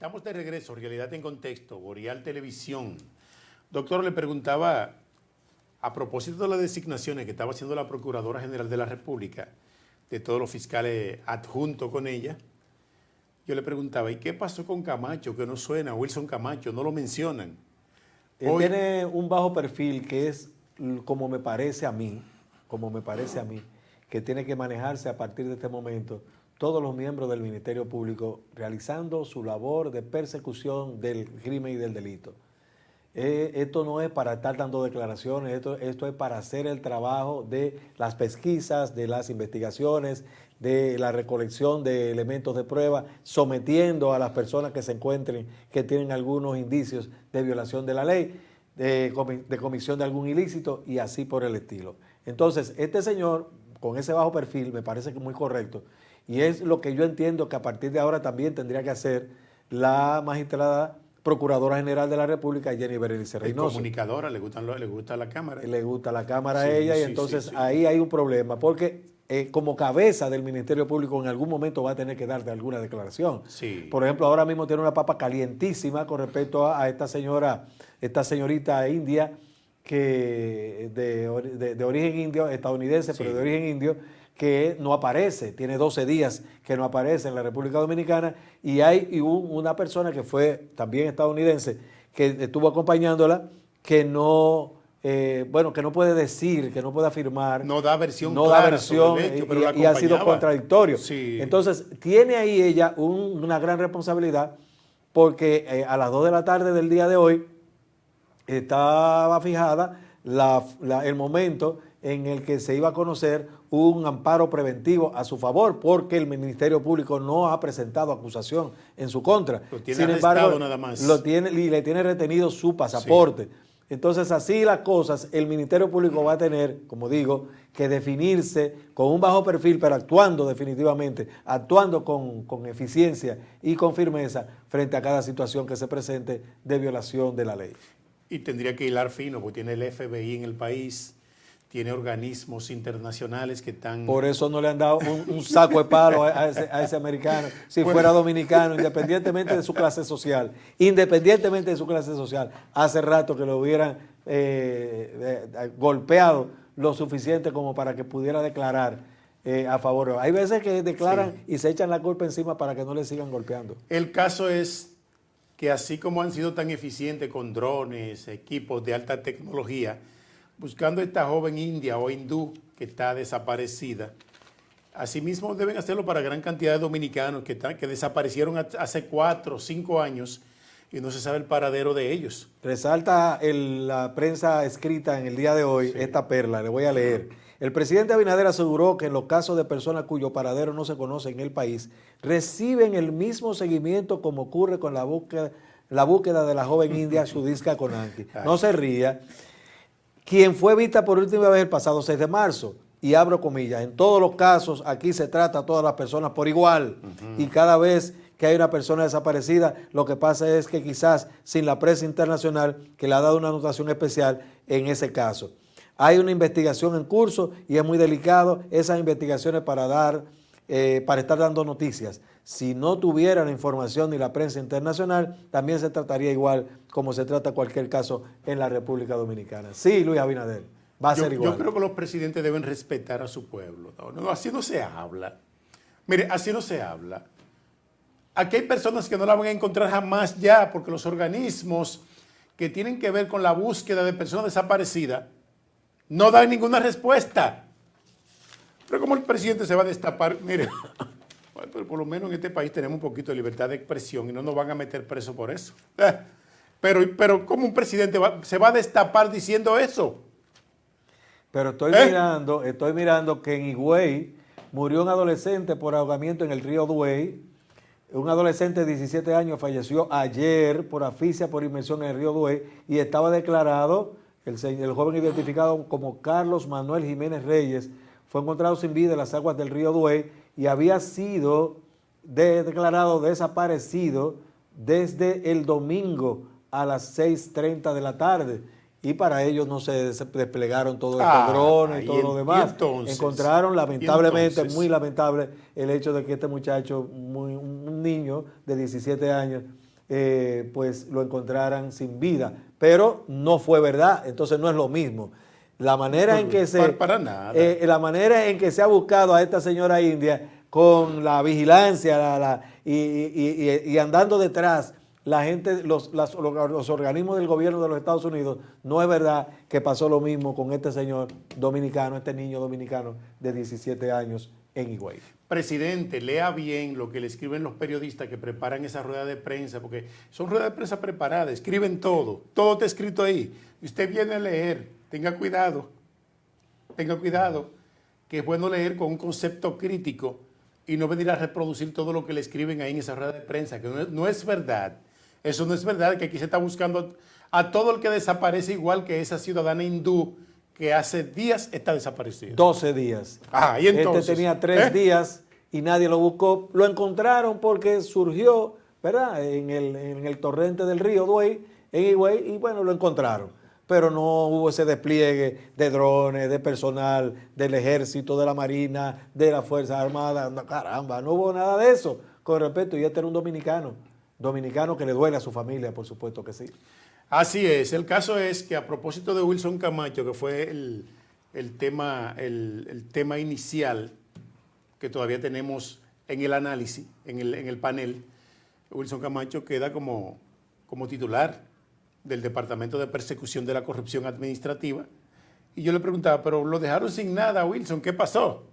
Estamos de regreso, Realidad en Contexto, Boreal Televisión. Doctor, le preguntaba, a propósito de las designaciones que estaba haciendo la Procuradora General de la República, de todos los fiscales adjuntos con ella, yo le preguntaba, ¿y qué pasó con Camacho? Que no suena, Wilson Camacho, no lo mencionan. Él tiene un bajo perfil que es, como me parece a mí, que tiene que manejarse a partir de este momento todos los miembros del Ministerio Público realizando su labor de persecución del crimen y del delito. Esto no es para estar dando declaraciones, esto es para hacer el trabajo de las pesquisas, de las investigaciones, de la recolección de elementos de prueba, sometiendo a las personas que se encuentren que tienen algunos indicios de violación de la ley, de comisión de algún ilícito y así por el estilo. Entonces, este señor, con ese bajo perfil, me parece que es muy correcto y es lo que yo entiendo que a partir de ahora también tendría que hacer la magistrada Procuradora General de la República, Jenny Berenice Reynoso. Es comunicadora, le gusta la cámara. Le gusta la cámara a ella y entonces ahí hay un problema porque como cabeza del Ministerio Público en algún momento va a tener que dar alguna declaración. Sí. Por ejemplo, ahora mismo tiene una papa calientísima con respecto a esta señorita india que de origen indio, estadounidense, pero de origen indio, que no aparece, tiene 12 días que no aparece en la República Dominicana y hay una persona que fue también estadounidense que estuvo acompañándola que no, que no puede decir, que no puede afirmar. No da versión hecho, pero y ha sido contradictorio. Sí. Entonces, tiene ahí ella una gran responsabilidad porque a las 2 de la tarde del día de hoy estaba fijada el momento en el que se iba a conocer un amparo preventivo a su favor, porque el Ministerio Público no ha presentado acusación en su contra. Lo tiene arrestado nada más. Y le tiene retenido su pasaporte. Sí. Entonces, así las cosas, el Ministerio Público va a tener, como digo, que definirse con un bajo perfil, pero actuando definitivamente, actuando con eficiencia y con firmeza frente a cada situación que se presente de violación de la ley. Y tendría que hilar fino, porque tiene el FBI en el país, tiene organismos internacionales que están... Por eso no le han dado un saco de palo a ese americano, si fuera dominicano, independientemente de su clase social. Hace rato que lo hubieran golpeado lo suficiente como para que pudiera declarar a favor. Hay veces que declaran y se echan la culpa encima para que no le sigan golpeando. El caso es que así como han sido tan eficientes con drones, equipos de alta tecnología, buscando a esta joven india o hindú que está desaparecida, asimismo deben hacerlo para gran cantidad de dominicanos que desaparecieron hace 4 o 5 años y no se sabe el paradero de ellos. Resalta la prensa escrita en el día de hoy esta perla, le voy a leer. El presidente Abinader aseguró que en los casos de personas cuyo paradero no se conoce en el país, reciben el mismo seguimiento como ocurre con la búsqueda de la joven india Sudhishka Konanki. No se ría. Quien fue vista por última vez el pasado 6 de marzo, y abro comillas, en todos los casos aquí se trata a todas las personas por igual, y cada vez que hay una persona desaparecida, lo que pasa es que quizás sin la prensa internacional que le ha dado una anotación especial en ese caso. Hay una investigación en curso y es muy delicado esas investigaciones para estar dando noticias. Si no tuviera la información ni la prensa internacional, también se trataría igual como se trata cualquier caso en la República Dominicana. Sí, Luis Abinader, va a ser igual. Yo creo que los presidentes deben respetar a su pueblo. No, así no se habla. Mire, así no se habla. Aquí hay personas que no la van a encontrar jamás ya, porque los organismos que tienen que ver con la búsqueda de personas desaparecidas no dan ninguna respuesta. Pero como el presidente se va a destapar, mire, pero por lo menos en este país tenemos un poquito de libertad de expresión y no nos van a meter preso por eso. Pero ¿cómo un presidente se va a destapar diciendo eso? Pero estoy mirando que en Higüey murió un adolescente por ahogamiento en el río Duey. Un adolescente de 17 años falleció ayer por asfixia por inmersión en el río Duey y estaba declarado, el joven identificado como Carlos Manuel Jiménez Reyes, fue encontrado sin vida en las aguas del río Duey y había sido declarado desaparecido desde el domingo a las 6:30 de la tarde. Y para ellos no se desplegaron todos estos drones y todo lo demás. Entonces, encontraron lamentablemente, muy lamentable, el hecho de que este muchacho, un niño de 17 años, pues lo encontraran sin vida. Pero no fue verdad, entonces no es lo mismo. La manera en que para nada. La manera en que se ha buscado a esta señora india con la vigilancia y andando detrás la gente, los organismos del gobierno de los Estados Unidos, no es verdad que pasó lo mismo con este señor dominicano, este niño dominicano de 17 años en Higüey. Presidente, lea bien lo que le escriben los periodistas que preparan esa rueda de prensa, porque son ruedas de prensa preparadas, escriben todo está escrito ahí. Y usted viene a leer, tenga cuidado, que es bueno leer con un concepto crítico y no venir a reproducir todo lo que le escriben ahí en esa rueda de prensa, que no es verdad. Eso no es verdad, que aquí se está buscando a todo el que desaparece, igual que esa ciudadana hindú que hace días está desaparecida. 12 días. Y entonces, este tenía 3 días y nadie lo buscó. Lo encontraron porque surgió, ¿verdad?, en el torrente del río Duey, en Higüey, y bueno, lo encontraron. Pero no hubo ese despliegue de drones, de personal, del ejército, de la marina, de las Fuerzas Armadas. No, caramba, no hubo nada de eso. Con respeto, y este era un dominicano que le duele a su familia, por supuesto que sí. Así es. El caso es que a propósito de Wilson Camacho, que fue el tema inicial que todavía tenemos en el análisis, en el panel, Wilson Camacho queda como titular del Departamento de Persecución de la Corrupción Administrativa. Y yo le preguntaba, pero lo dejaron sin nada, Wilson, ¿qué pasó?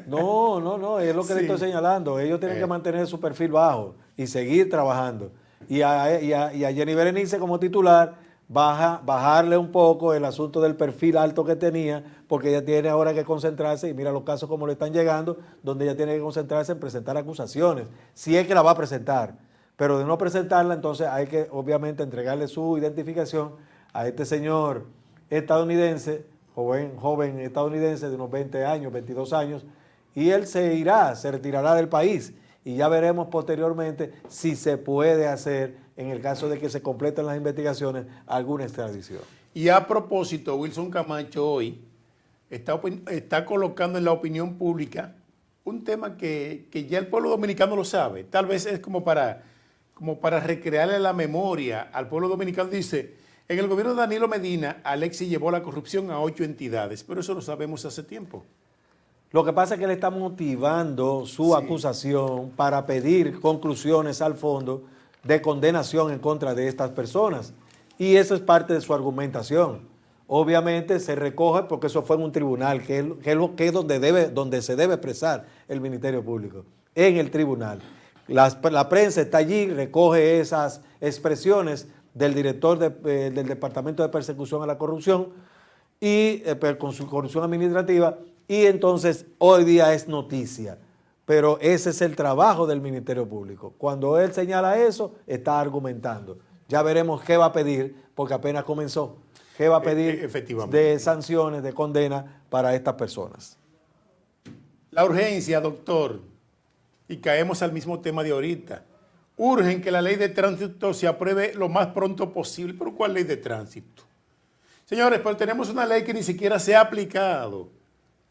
No, es lo que le estoy señalando. Ellos tienen que mantener su perfil bajo y seguir trabajando. Y a Jenny Berenice como titular, bajarle un poco el asunto del perfil alto que tenía, porque ella tiene ahora que concentrarse, y mira los casos como le están llegando, donde ella tiene que concentrarse en presentar acusaciones, si es que la va a presentar. Pero de no presentarla, entonces hay que obviamente entregarle su identificación a este señor estadounidense, joven estadounidense de unos 20 años, 22 años, y él se retirará del país, y ya veremos posteriormente si se puede hacer, en el caso de que se completen las investigaciones, alguna extradición. Y a propósito, Wilson Camacho hoy está colocando en la opinión pública un tema que ya el pueblo dominicano lo sabe. Tal vez es como para recrearle la memoria al pueblo dominicano. Dice, en el gobierno de Danilo Medina, Alexis llevó la corrupción a 8 entidades, pero eso lo sabemos hace tiempo. Lo que pasa es que él está motivando su acusación para pedir conclusiones al fondo de condenación en contra de estas personas. Y eso es parte de su argumentación. Obviamente se recoge porque eso fue en un tribunal, que es donde se debe expresar el Ministerio Público, en el tribunal. La prensa está allí, recoge esas expresiones del director del Departamento de Persecución a la Corrupción y con su corrupción administrativa, y entonces hoy día es noticia. Pero ese es el trabajo del Ministerio Público. Cuando él señala eso, está argumentando. Ya veremos qué va a pedir, porque apenas comenzó. ¿Qué va a pedir de sanciones, de condena para estas personas? La urgencia, doctor, y caemos al mismo tema de ahorita. Urgen que la ley de tránsito se apruebe lo más pronto posible. ¿Pero cuál ley de tránsito? Señores, pero tenemos una ley que ni siquiera se ha aplicado.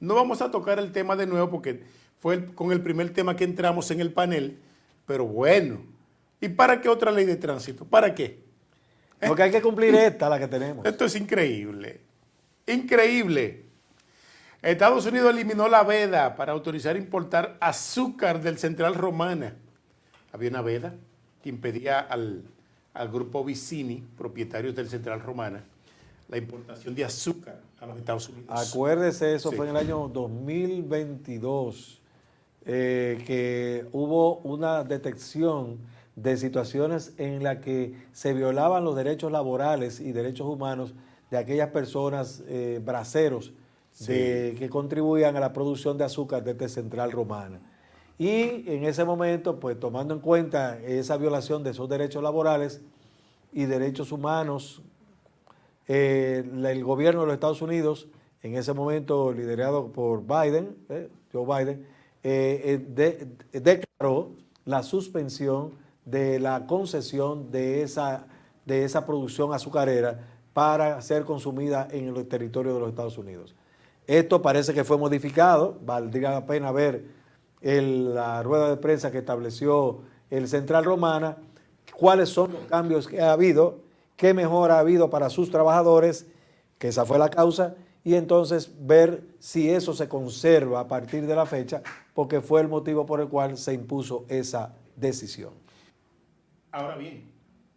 No vamos a tocar el tema de nuevo porque fue con el primer tema que entramos en el panel, pero bueno. ¿Y para qué otra ley de tránsito? ¿Para qué? Porque hay que cumplir la que tenemos. Esto es increíble. Increíble. Estados Unidos eliminó la veda para autorizar importar azúcar del Central Romana. Había una veda que impedía al grupo Vicini, propietarios del Central Romana, la importación de azúcar a los Estados Unidos. Acuérdese, eso fue en el año 2022, que hubo una detección de situaciones en las que se violaban los derechos laborales y derechos humanos de aquellas personas, braceros, que contribuían a la producción de azúcar desde Central Romana. Y en ese momento, pues tomando en cuenta esa violación de esos derechos laborales y derechos humanos, el gobierno de los Estados Unidos, en ese momento liderado por Biden, Joe Biden, declaró la suspensión de la concesión de esa producción azucarera para ser consumida en el territorio de los Estados Unidos. Esto parece que fue modificado, valdría la pena ver la rueda de prensa que estableció el Central Romana, cuáles son los cambios que ha habido, qué mejora ha habido para sus trabajadores, que esa fue la causa, y entonces ver si eso se conserva a partir de la fecha, porque fue el motivo por el cual se impuso esa decisión. Ahora bien,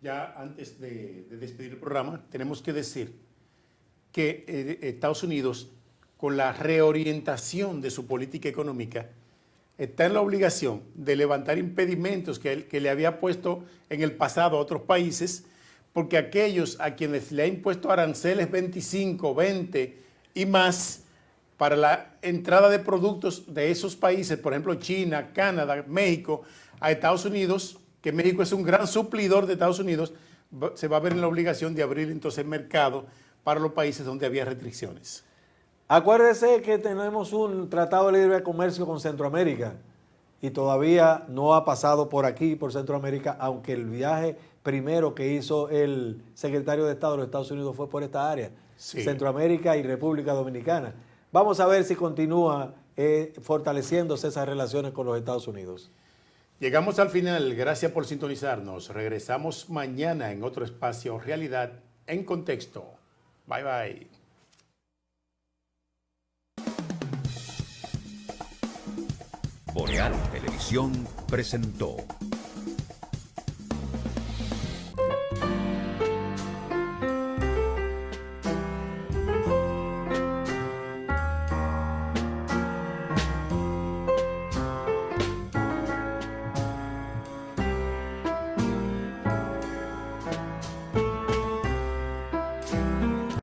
ya antes de despedir el programa, tenemos que decir que Estados Unidos, con la reorientación de su política económica, está en la obligación de levantar impedimentos que le había puesto en el pasado a otros países, porque aquellos a quienes le ha impuesto aranceles 25, 20 y más para la entrada de productos de esos países, por ejemplo China, Canadá, México, a Estados Unidos, que México es un gran suplidor de Estados Unidos, se va a ver en la obligación de abrir entonces el mercado para los países donde había restricciones. Acuérdese que tenemos un tratado de libre comercio con Centroamérica y todavía no ha pasado por aquí, por Centroamérica, aunque el viaje primero que hizo el secretario de Estado de los Estados Unidos fue por esta área, sí. Centroamérica y República Dominicana. Vamos a ver si continúa fortaleciéndose esas relaciones con los Estados Unidos. Llegamos al final, gracias por sintonizarnos. Regresamos mañana en otro espacio Realidad en Contexto. Bye bye. Boreal Televisión presentó